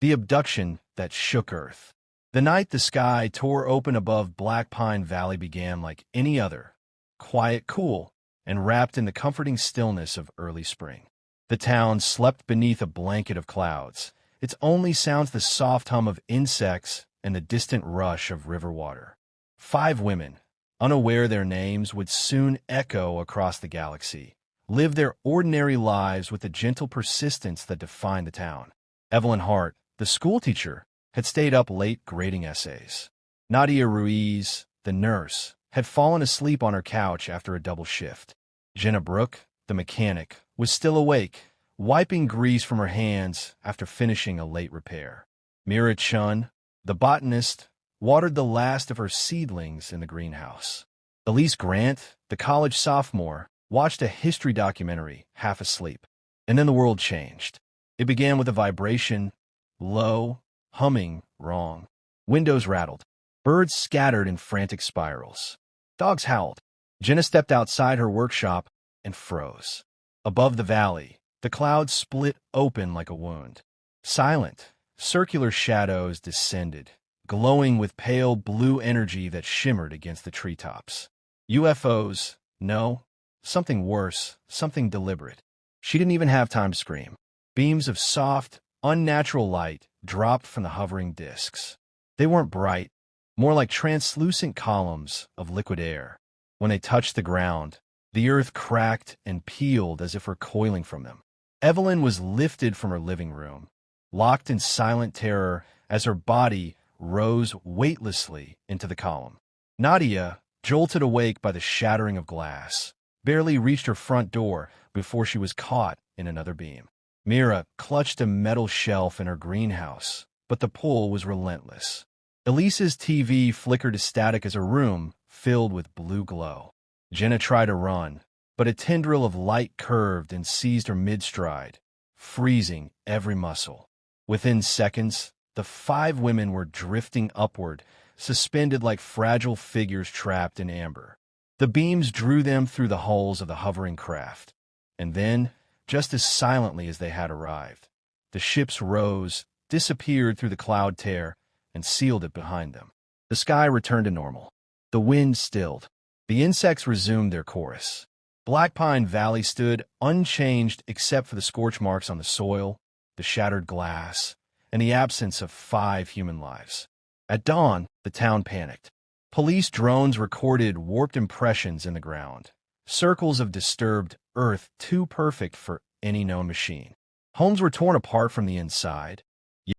The abduction that shook Earth. The night the sky tore open above Black Pine Valley began like any other, quiet, cool, and wrapped in the comforting stillness of early spring. The town slept beneath a blanket of clouds, its only sounds the soft hum of insects and the distant rush of river water. 5 women, unaware their names, would soon echo across the galaxy, live their ordinary lives with the gentle persistence that defined the town. Evelyn Hart, the schoolteacher, had stayed up late grading essays. Nadia Ruiz, the nurse, had fallen asleep on her couch after a double shift. Jenna Brooke, the mechanic, was still awake, wiping grease from her hands after finishing a late repair. Mira Chun, the botanist, watered the last of her seedlings in the greenhouse. Elise Grant, the college sophomore, watched a history documentary, half asleep. And then the world changed. It began with a vibration, low, humming, wrong. Windows rattled. Birds scattered in frantic spirals. Dogs howled. Jenna stepped outside her workshop and froze. Above the valley, the clouds split open like a wound. Silent, circular shadows descended, glowing with pale blue energy that shimmered against the treetops. UFOs? No. Something worse, something deliberate. She didn't even have time to scream. Beams of soft, unnatural light dropped from the hovering disks. They weren't bright, more like translucent columns of liquid air. When they touched the ground, the earth cracked and peeled as if recoiling from them. Evelyn was lifted from her living room, locked in silent terror as her body rose weightlessly into the column. Nadia, jolted awake by the shattering of glass, barely reached her front door before she was caught in another beam. Mira clutched a metal shelf in her greenhouse, but the pull was relentless. Elise's TV flickered to static as her room filled with blue glow. Jenna tried to run, but a tendril of light curved and seized her mid-stride, freezing every muscle. Within seconds, the 5 women were drifting upward, suspended like fragile figures trapped in amber. The beams drew them through the hulls of the hovering craft. And then, just as silently as they had arrived, the ships rose, disappeared through the cloud tear, and sealed it behind them. The sky returned to normal. The wind stilled. The insects resumed their chorus. Black Pine Valley stood unchanged except for the scorch marks on the soil, the shattered glass, and the absence of 5 human lives. At dawn, the town panicked. Police drones recorded warped impressions in the ground, circles of disturbed earth too perfect for any known machine. Homes were torn apart from the inside,